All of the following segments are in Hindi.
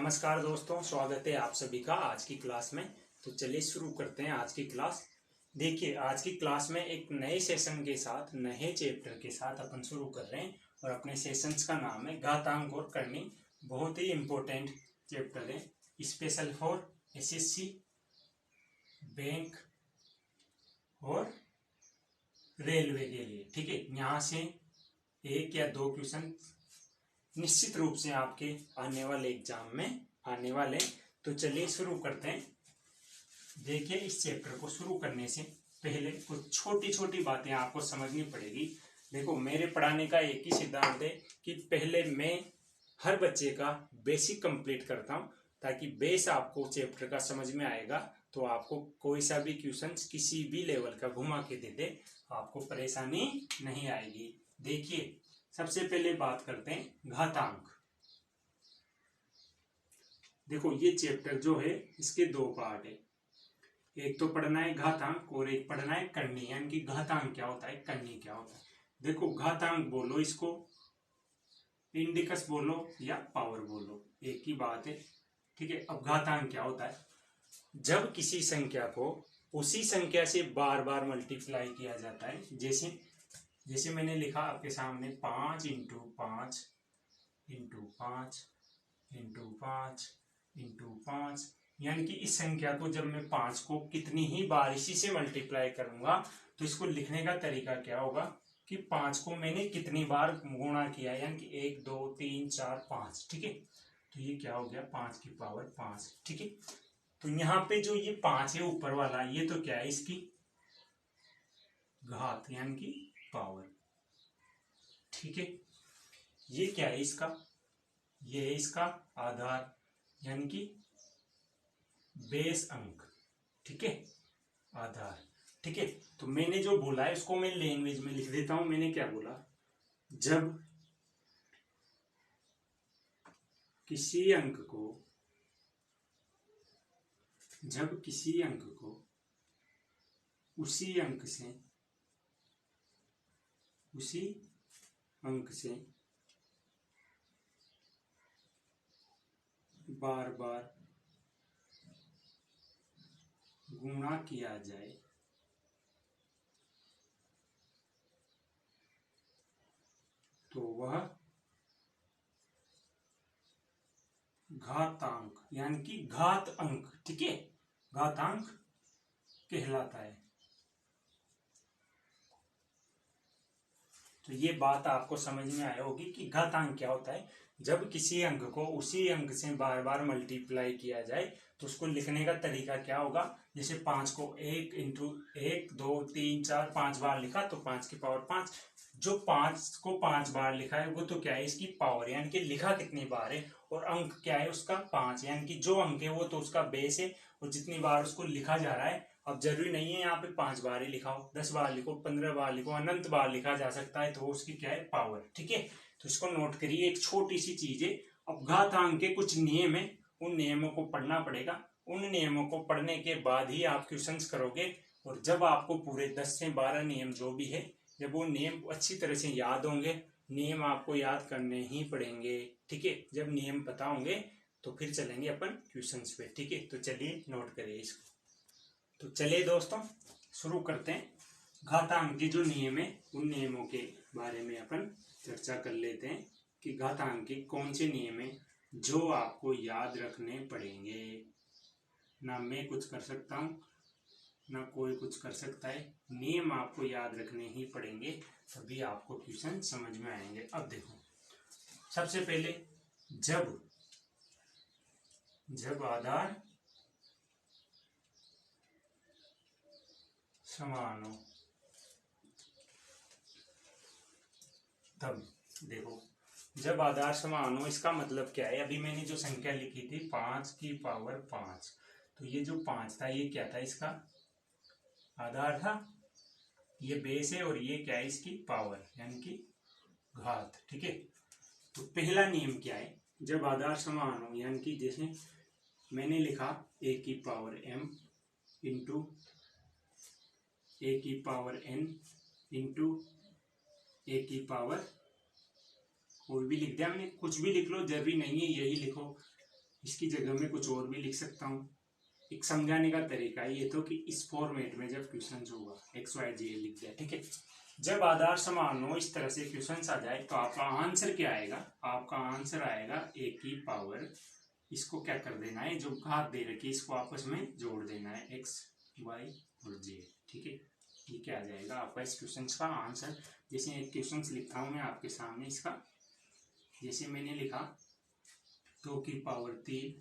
नमस्कार दोस्तों, स्वागत है आप सभी का आज की क्लास में। तो चलिए शुरू करते हैं आज की क्लास। देखिए, आज की क्लास में एक नए सेशन के साथ, नए चैप्टर के साथ अपन शुरू कर रहे हैं और अपने सेशंस का नाम है घातांक और करनी। बहुत ही इम्पोर्टेंट चैप्टर है, स्पेशल फॉर एसएससी, बैंक और रेलवे के लिए। ठीक है, यहाँ से एक या दो क्वेश्चन निश्चित रूप से आपके आने वाले एग्जाम में आने वाले। तो चलिए शुरू करते हैं। देखिए, इस चैप्टर को शुरू करने से पहले कुछ छोटी छोटी बातें आपको समझनी पड़ेगी। देखो, मेरे पढ़ाने का एक ही सिद्धांत है कि पहले मैं हर बच्चे का बेसिक कंप्लीट करता हूँ, ताकि बेस आपको चैप्टर का समझ में आएगा। तो आपको कोई सा भी क्वेश्चन किसी भी लेवल का घुमा के दे दे, आपको परेशानी नहीं आएगी। देखिए, सबसे पहले बात करते हैं घातांक। देखो, ये चैप्टर जो है इसके दो पार्ट है। एक तो पढ़ना है घातांक और एक पढ़ना है करनी, यानी कि घातांक क्या होता है, करनी क्या होता है। देखो, घातांक बोलो इसको, इंडिकस बोलो या पावर बोलो, एक ही बात है। ठीक है, अब घातांक क्या होता है? जब किसी संख्या को उसी संख्या से बार बार मल्टीप्लाई किया जाता है। जैसे मैंने लिखा आपके सामने 5 इंटू 5 इंटू 5 इंटू 5 इंटू 5, यानी कि इस संख्या को जब मैं 5 को कितनी ही बार इसी से मल्टीप्लाई करूंगा, तो इसको लिखने का तरीका क्या होगा कि 5 को मैंने कितनी बार गुणा किया, यानी कि 1 2 3 4 5। ठीक है, तो ये क्या हो गया, 5 की पावर 5। ठीक है, तो यहाँ पे जो ये 5 है ऊपर वाला, ये तो क्या है, इसकी घात यानी कि पावर। ठीक है, ये क्या है, इसका ये है इसका आधार यानी कि बेस अंक। ठीक है, आधार। ठीक है, तो मैंने जो बोला है उसको मैं लैंग्वेज में लिख देता हूं। मैंने क्या बोला, जब किसी अंक को उसी अंक से बार बार गुणा किया जाए तो वह घातांक यानी कि घात अंक, ठीक है, घातांक कहलाता है। तो ये बात आपको समझ में आया होगी कि घातांक क्या होता है। जब किसी अंक को उसी अंक से बार बार मल्टीप्लाई किया जाए तो उसको लिखने का तरीका क्या होगा। जैसे 5 को 1 इंटू 1 2 3 4 5 बार लिखा तो 5 की पावर 5। जो 5 को 5 बार लिखा है वो तो क्या है, इसकी पावर, यानी कि लिखा कितनी बार है, और अंक क्या है उसका 5, यानी कि जो अंक है वो तो उसका बेस है और जितनी बार उसको लिखा जा रहा है। अब जरूरी नहीं है यहाँ पे 5 बार ही लिखाओ, 10 बार लिखो, 15 बार लिखो, अनंत बार लिखा जा सकता है, तो उसकी क्या है, पावर। ठीक है, तो इसको नोट करिए, एक छोटी सी चीज है। अब घातांक के कुछ नियम है, उन नियमों को पढ़ना पड़ेगा। उन नियमों को पढ़ने के बाद ही आप क्वेश्चंस करोगे, और जब आपको पूरे 10 से 12 नियम जो भी है, जब वो नियम अच्छी तरह से याद होंगे, नियम आपको याद करने ही पड़ेंगे। ठीक है, जब नियम पता होंगे तो फिर चलेंगे अपन क्वेश्चंस पे। ठीक है, तो चलिए नोट करिए इसको। तो चलिए दोस्तों शुरू करते हैं। घातांक के जो नियम है उन नियमों के बारे में अपन चर्चा कर लेते हैं कि घातांक के कौन से नियम है जो आपको याद रखने पड़ेंगे। ना मैं कुछ कर सकता हूँ ना कोई कुछ कर सकता है, नियम आपको याद रखने ही पड़ेंगे, तभी आपको क्वेश्चन समझ में आएंगे। अब देखो, सबसे पहले जब आधार समान हो तब। देखो, जब आधार समान हो इसका मतलब क्या है। अभी मैंने जो संख्या लिखी थी 5 की पावर 5, तो ये जो 5 था ये क्या था, इसका आधार था, ये बेस है, और ये क्या है, इसकी पावर यानी कि घात। ठीक है, तो पहला नियम क्या है, जब आधार समान हो, यानी कि जैसे मैंने लिखा a की पावर m इंटू a की पावर n इंटू a की पावर, कोई भी लिख दिया मैंने, कुछ भी लिख लो, जरूरी नहीं है यही लिखो, इसकी जगह में कुछ और भी लिख सकता हूँ। एक समझाने का तरीका ये तो कि इस फॉर्मेट में जब क्वेश्चन होगा एक्स वाई जी लिख दिया, ठीक है। जब आधार समान हो इस तरह से क्वेश्चन आ जाए तो आपका आंसर क्या आएगा, आपका आंसर आएगा ए की पावर, इसको क्या कर देना है, जो घात दे रखी है इसको आपस में जोड़ देना है, एक्स वाई और जे, ठीक है। ये क्या आ जाएगा आपका इस क्वेश्चन का आंसर। जैसे एक क्वेश्चन लिखता हूं मैं आपके सामने इसका, जैसे मैंने लिखा 2 की पावर 3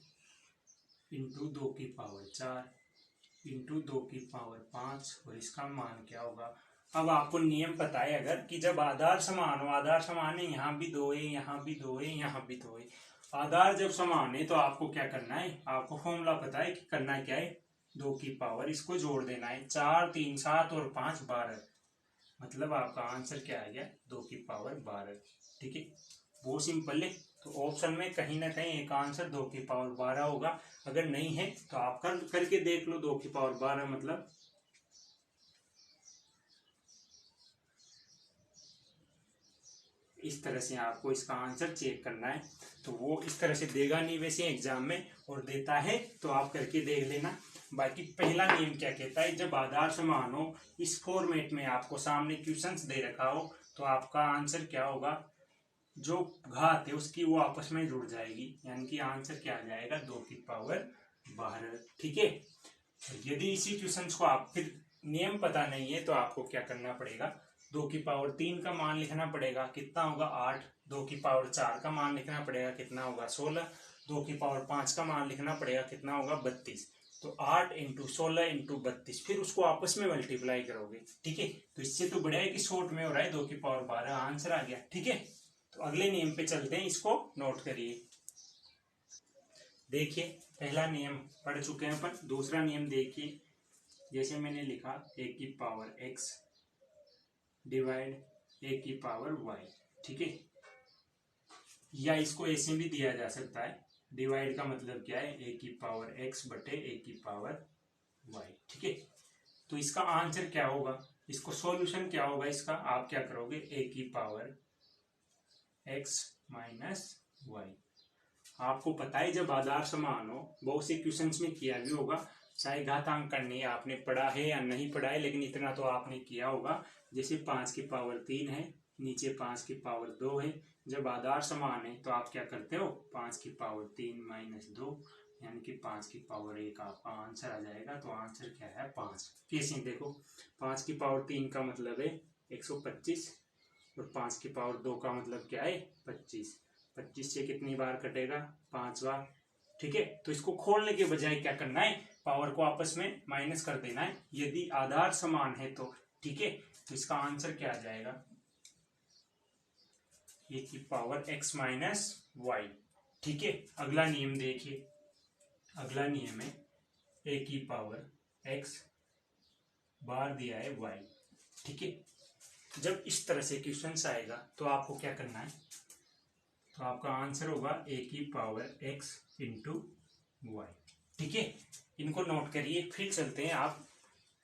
इंटू 2 की पावर 4 इंटू 2 की पावर 5 और इसका मान क्या होगा। अब आपको नियम पता है अगर कि जब आधार समान हो, आधार समान है, यहाँ भी 2 है, यहाँ भी 2 है, यहाँ भी 2 है, आधार जब समान है तो आपको क्या करना है, आपको फॉर्मूला पता है कि करना क्या है, 2 की पावर इसको जोड़ देना है, 4 3 7 और 5 12, मतलब आपका आंसर क्या आ गया 2 की पावर 12, ठीक है। बहुत सिंपल है। तो ऑप्शन में कहीं ना कहीं एक आंसर 2 की पावर 12 होगा, अगर नहीं है तो आप करके देख लो 2 की पावर 12 मतलब इस तरह से आपको इसका आंसर चेक करना है। तो वो इस तरह से देगा नहीं वैसे एग्जाम में, और देता है तो आप करके देख लेना। बाकी पहला नियम क्या कहता है, जब आधार समान हो इस फॉर्मेट में आपको सामने क्वेश्चंस दे रखा हो तो आपका आंसर क्या होगा, जो घात है उसकी वो आपस में जुड़ जाएगी, यानी कि आंसर क्या आ जाएगा 2 की पावर 12, ठीक है। यदि इसी क्वेश्चंस को आप फिर नियम पता नहीं है तो आपको क्या करना पड़ेगा, 2 की पावर 3 का मान लिखना पड़ेगा, कितना होगा 8, 2 की पावर 4 का मान लिखना पड़ेगा, कितना होगा 16, 2 की पावर 5 का मान लिखना पड़ेगा, कितना होगा 32। तो 8 इंटू 16 इंटू 32, फिर उसको आपस में मल्टीप्लाई करोगे, ठीक है। तो इससे तो बढ़िया है कि शॉर्ट में हो रहा है 2 की पावर 12 आंसर आ गया, ठीक है। तो अगले नियम पे चलते हैं, इसको नोट करिए। देखिए पहला नियम पढ़ चुके हैं अपन, दूसरा नियम देखिए, जैसे मैंने लिखा ए की पावर एक्स डिवाइड ए की पावर वाई, ठीक है। या इसको ऐसे भी दिया जा सकता है, डिवाइड का मतलब क्या है, ए की पावर एक्स बटे ए की पावर वाई, ठीक है। तो इसका आंसर क्या होगा, इसको सॉल्यूशन क्या होगा इसका, आप क्या करोगे, ए की पावर एक्स माइनस वाई। आपको पता है जब आधार समान हो, बहुत से क्वेश्चंस में किया भी होगा, चाहे घातांक करनी है आपने पढ़ा है या नहीं पढ़ा है, लेकिन इतना तो आपने किया होगा। जैसे 5 की पावर 3 है, नीचे 5 की पावर 2 है, जब आधार समान है तो आप क्या करते हो, 5 की पावर 3 माइनस 2 यानी कि 5 की पावर 1 आपका आंसर आ जाएगा। तो आंसर क्या है 5। कैसे देखो, 5 की पावर 3 का मतलब है 125 और 5 की पावर 2 का मतलब क्या है 25, 25 से कितनी बार कटेगा 5 बार, ठीक है। तो इसको खोलने के बजाय क्या करना है, पावर को आपस में माइनस कर देना है, यदि आधार समान है तो, ठीक है। तो इसका आंसर क्या आ जाएगा, ए की पावर एक्स माइनस वाई, ठीक है। अगला नियम देखिए, अगला नियम है ए की पावर एक्स बार दिया है वाई, ठीक है। जब इस तरह से क्वेश्चन आएगा तो आपको क्या करना है, तो आपका आंसर होगा ए की पावर एक्स इंटू वाई, ठीक है। इनको नोट करिए, फिर चलते हैं आप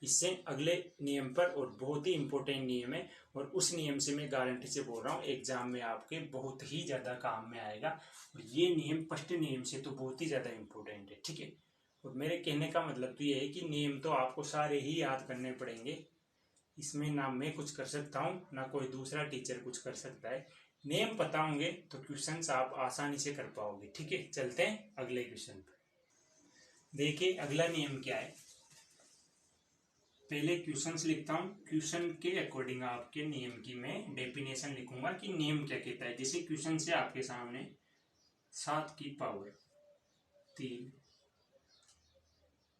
इससे अगले नियम पर, और बहुत ही इंपॉर्टेंट नियम है, और उस नियम से मैं गारंटी से बोल रहा हूँ एग्जाम में आपके बहुत ही ज्यादा काम में आएगा। और ये नियम फर्स्ट नियम से तो बहुत ही ज्यादा इंपॉर्टेंट है, ठीक है। और मेरे कहने का मतलब तो ये है कि नियम तो आपको सारे ही याद करने पड़ेंगे, इसमें ना मैं कुछ कर सकता हूँ ना कोई दूसरा टीचर कुछ कर सकता है। नेम पता होंगे तो क्वेश्चंस आप आसानी से कर पाओगे, ठीक है। चलते हैं अगले क्वेश्चन पर। देखिए अगला नियम क्या है, पहले क्वेश्चंस लिखता हूँ, क्वेश्चन के अकॉर्डिंग आपके नियम की मैं डेफिनेशन लिखूंगा कि नियम क्या कहता है। जैसे क्वेश्चन से आपके सामने 7 की पावर 3,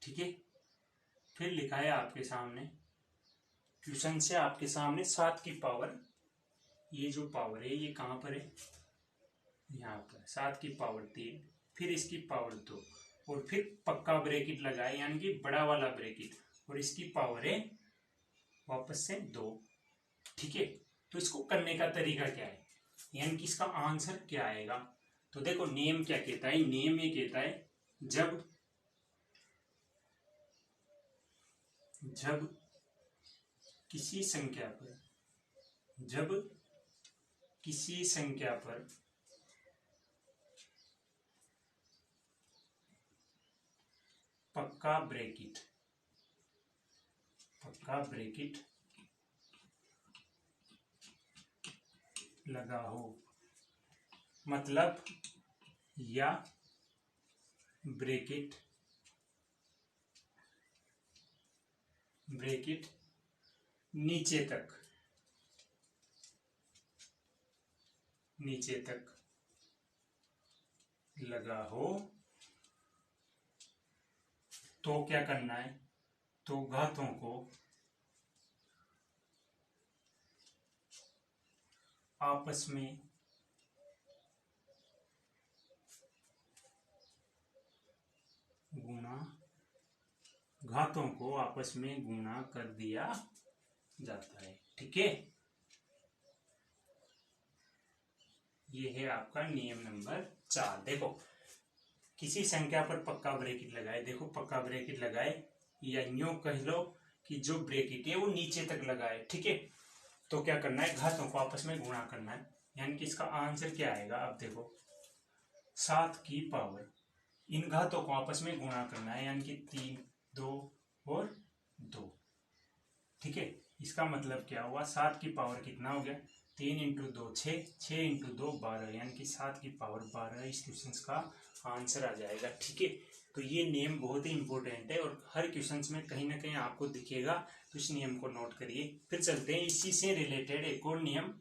ठीक है। फिर लिखा है आपके सामने, क्वेश्चन से आपके सामने 7 की पावर, ये जो पावर है ये कहाँ पर है, यहाँ पर 7 की पावर 3, फिर इसकी पावर 2, और फिर पक्का ब्रैकेट लगाए यानी कि बड़ा वाला ब्रैकेट, और इसकी पावर है वापस से 2, ठीक है। तो इसको करने का तरीका क्या है, यानी कि इसका आंसर क्या आएगा। तो देखो नियम क्या कहता है, नियम ये कहता है जब किसी संख्या पर, जब किसी संख्या पर पक्का ब्रैकेट लगा हो, मतलब या ब्रैकेट नीचे तक लगा हो, तो क्या करना है, तो घातों को आपस में गुणा कर दिया जाता है। ठीक है, ये है आपका नियम नंबर 4। देखो, किसी संख्या पर पक्का ब्रैकेट लगाए, देखो पक्का ब्रैकेट लगाए, या यूं कह लो कि जो ब्रैकेट है वो नीचे तक लगाए। ठीक है, तो क्या करना है, घातों को आपस में गुणा करना है, यानी कि इसका आंसर क्या आएगा। अब देखो 7 की पावर, इन घातों को आपस में गुणा करना है, यानी कि 3, 2 और 2। ठीक है, इसका मतलब क्या हुआ, 7 की पावर कितना हो गया, 3 × 2 6, 6 × 2 12, यानी कि 7 की पावर 12 इस क्वेश्चन का आंसर आ जाएगा। ठीक है, तो ये नियम बहुत ही इंपॉर्टेंट है और हर क्वेश्चन में कहीं ना कहीं आपको दिखेगा, तो इस नियम को नोट करिए। फिर चलते हैं इसी से रिलेटेड एक और नियम,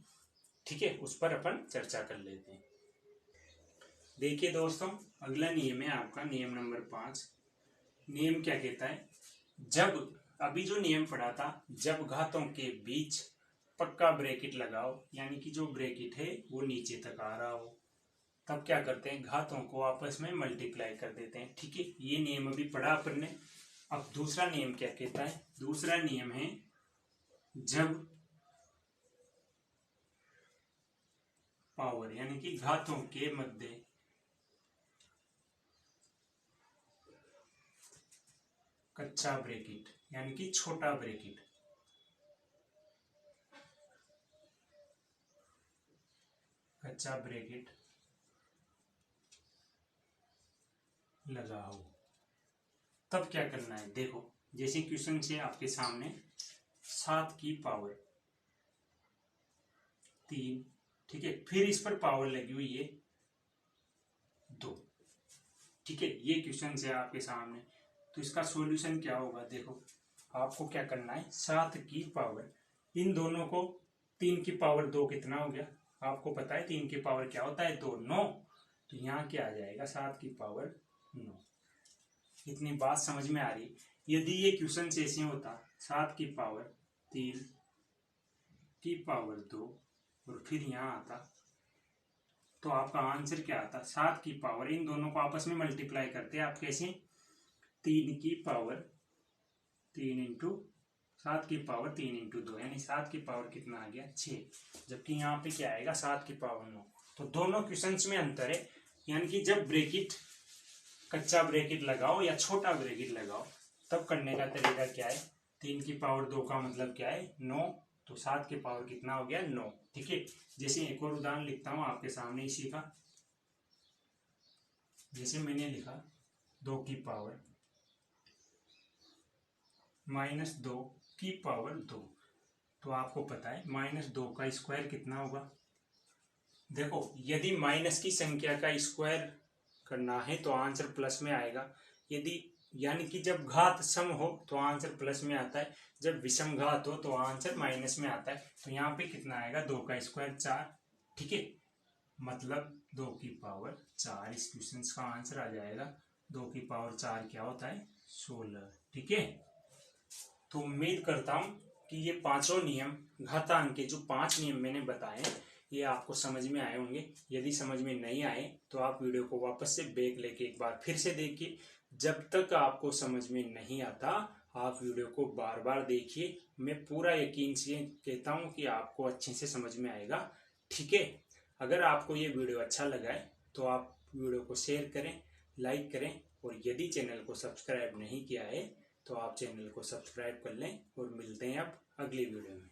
ठीक है, उस पर अपन चर्चा कर लेते हैं। देखिए दोस्तों, अगला नियम है आपका नियम नंबर 5। नियम क्या कहता है, जब अभी जो नियम पढ़ा था, जब घातों के बीच पक्का ब्रैकेट लगाओ, यानी कि जो ब्रैकेट है वो नीचे तक आ रहा हो, तब क्या करते हैं, घातों को आपस में मल्टीप्लाई कर देते हैं। ठीक है, ये नियम अभी पढ़ा अपन ने। अब दूसरा नियम क्या कहता है, दूसरा नियम है जब पावर यानी कि घातों के मध्य कच्चा ब्रैकेट यानी कि छोटा ब्रैकेट लगा हो, तब क्या करना है। देखो, जैसे क्वेश्चन से आपके सामने 7 की पावर 3, ठीक है, फिर इस पर पावर लगी हुई है 2। ठीक है, ये क्वेश्चन है आपके सामने, तो इसका सॉल्यूशन क्या होगा। देखो, आपको क्या करना है, 7 की पावर, इन दोनों को 3 की पावर 2 कितना हो गया, आपको पता है 3 की पावर क्या होता है, 2 9, तो यहाँ क्या आ जाएगा, 7 की पावर 9। इतनी बात समझ में आ रही। यदि ये क्वेश्चन ऐसे होता 7 की पावर 3 की पावर 2 और फिर यहाँ आता, तो आपका आंसर क्या आता, 7 की पावर, इन दोनों को आपस में मल्टीप्लाई करते हैं आप कैसे, 3 की पावर 3 इंटू 7 की पावर 3 × 2, यानी 7 की पावर कितना आ गया 6, जबकि यहाँ पे क्या आएगा 7 की पावर 9। तो दोनों क्वेश्चंस में अंतर है, यानी कि जब ब्रैकेट कच्चा ब्रैकेट लगाओ या छोटा ब्रैकेट लगाओ, तब करने का तरीका क्या है, 3 की पावर 2 का मतलब क्या है 9, तो 7 की पावर कितना हो गया 9। ठीक है, जैसे एक और उदाहरण लिखता हूं आपके सामने इसी का, जैसे मैंने लिखा 2 की पावर -2 की पावर 2, तो आपको पता है -2 का स्क्वायर कितना होगा। देखो, यदि माइनस की संख्या का स्क्वायर करना है तो आंसर प्लस में आएगा, यदि यानी कि जब घात सम हो तो आंसर प्लस में आता है, जब विषम घात हो तो आंसर माइनस में आता है। तो यहाँ पे कितना आएगा, 2 का स्क्वायर 4। ठीक है, मतलब 2 की पावर 4, इस क्वेश्चन का आंसर आ जाएगा। 2 की पावर 4 क्या होता है 16। ठीक है, तो उम्मीद करता हूं कि ये पांचों नियम, घातांक के जो 5 नियम मैंने बताए ये आपको समझ में आए होंगे। यदि समझ में नहीं आए तो आप वीडियो को वापस से बैक लेके एक बार फिर से देखिए। जब तक आपको समझ में नहीं आता आप वीडियो को बार बार देखिए, मैं पूरा यकीन से कहता हूं कि आपको अच्छे से समझ में आएगा। ठीक है, अगर आपको ये वीडियो अच्छा लगा है तो आप वीडियो को शेयर करें, लाइक करें, और यदि चैनल को सब्सक्राइब नहीं किया है तो आप चैनल को सब्सक्राइब कर लें। और मिलते हैं अब अगली वीडियो में।